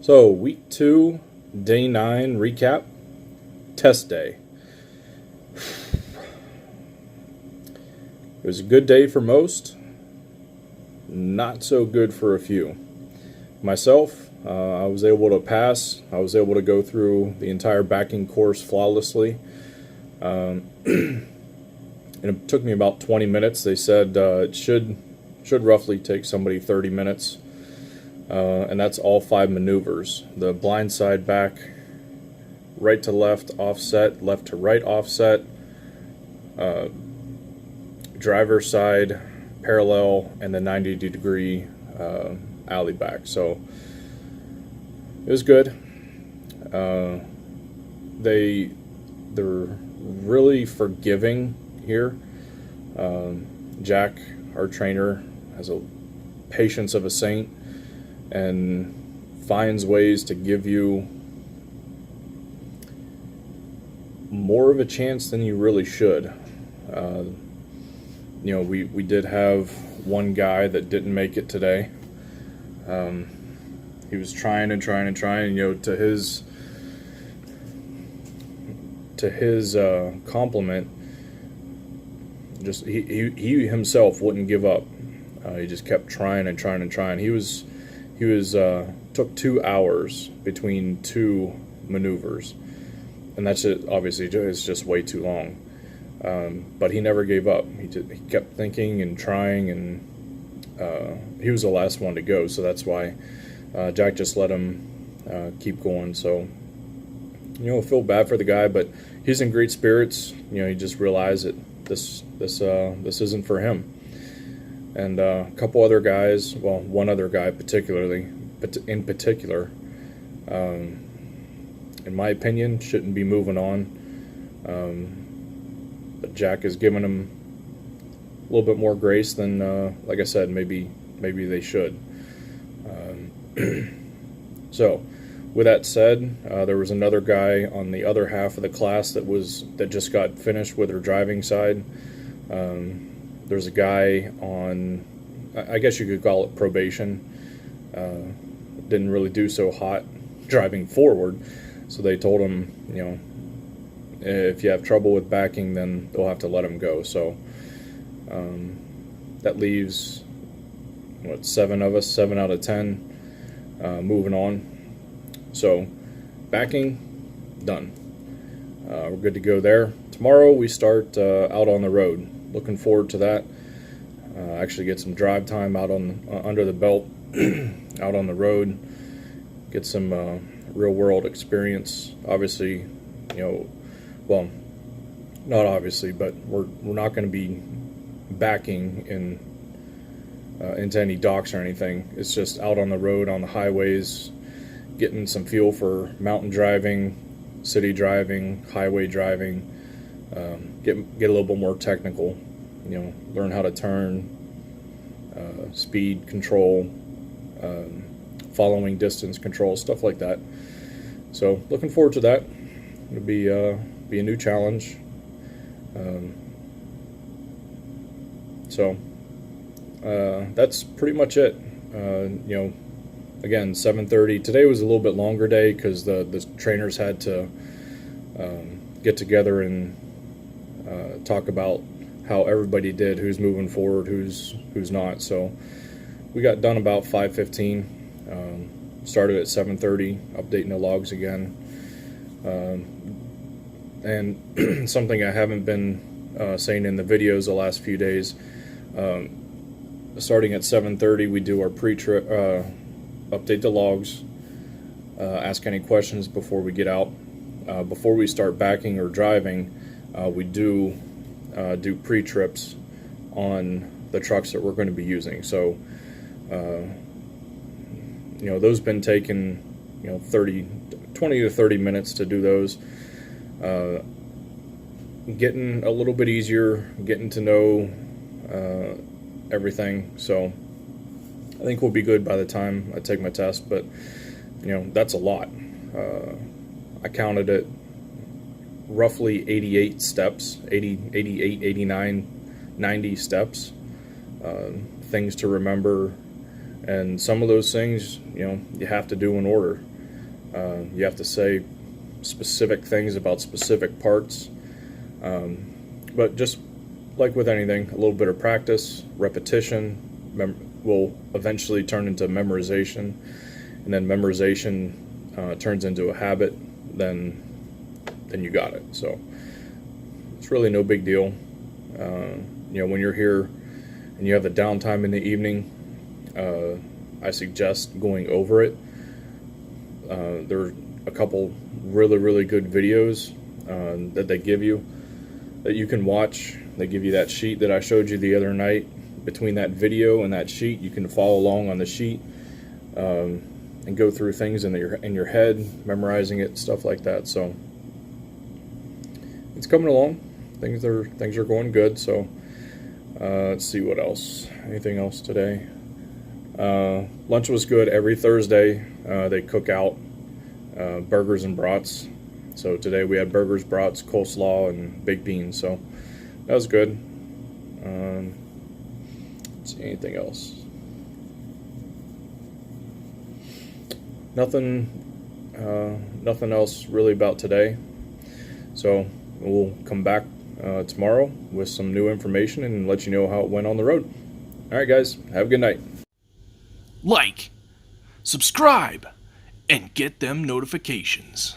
So, week 2, day 9 recap, test day. It was a good day for most, not so good for a few. Myself, I was able to pass. I was able to go through the entire backing course flawlessly. And it took me about 20 minutes. They said it should roughly take somebody 30 minutes. And that's all 5 maneuvers. The blind side back, right to left offset, left to right offset, driver side parallel, and the 90-degree alley back. So it was good. They're really forgiving here. Jack, our trainer, has a patience of a saint and finds ways to give you more of a chance than you really should. We did have one guy that didn't make it today. He was trying and trying and trying. To his compliment, just he himself wouldn't give up. He just kept trying and trying and trying. He was took 2 hours between 2 maneuvers, and that's it. Obviously, it's just way too long. But he never gave up. He kept thinking and trying, and he was the last one to go. So that's why Jack just let him keep going. So I feel bad for the guy, but he's in great spirits. He just realized that this isn't for him. And a couple other guys, well, one other guy in particular, in my opinion, shouldn't be moving on. But Jack has given him a little bit more grace than, like I said, maybe they should. So, with that said, there was another guy on the other half of the class that just got finished with her driving side. There's a guy on, I guess you could call it probation. Didn't really do so hot driving forward, so they told him, if you have trouble with backing, then they'll have to let him go. So that leaves 7 of us, 7 out of 10, moving on. So backing done. We're good to go there. Tomorrow we start out on the road. Looking forward to that. Actually get some drive time out under the belt, out on the road. Get some real world experience. Obviously, well, not obviously, but we're not going to be backing into any docks or anything. It's just out on the road, on the highways, getting some feel for mountain driving, city driving, highway driving. Get a little bit more technical, learn how to turn, speed control, following distance control, stuff like that. So looking forward to that. It'll be a new challenge. So that's pretty much it. Again, 7:30. Today was a little bit longer day because the trainers had to get together and talk about how everybody did, who's moving forward, who's not. So we got done about 5:15. Started at 7:30, updating the logs again. And something I haven't been saying in the videos the last few days. Starting at 7:30, we do our pre-trip, update the logs, ask any questions before we get out. Before we start backing or driving, we do pre-trips on the trucks that we're going to be using. So, those been taking 20 to 30 minutes to do those. Getting a little bit easier, getting to know everything. So I think we'll be good by the time I take my test, but that's a lot. I counted it roughly 88 steps, 88, 89, 90 steps, things to remember And some of those things, you have to do in order. You have to say specific things about specific parts. But just like with anything, a little bit of practice, repetition will eventually turn into memorization, and then memorization turns into a habit. Then you got it. So it's really no big deal. When you're here and you have the downtime in the evening, I suggest going over it. There are a couple really good videos that they give you that you can watch. They give you that sheet that I showed you the other night. Between that video and that sheet, you can follow along on the sheet and go through things in your head, memorizing it, stuff like that. So it's coming along. Things are going good. So let's see what else. Anything else today? Lunch was good. Every Thursday they cook out burgers and brats. So today we had burgers, brats, coleslaw, and baked beans. So that was good. Let's see, anything else? Nothing else really about today. So we'll come back tomorrow with some new information and let you know how it went on the road. All right, guys, have a good night. Like, subscribe, and get them notifications.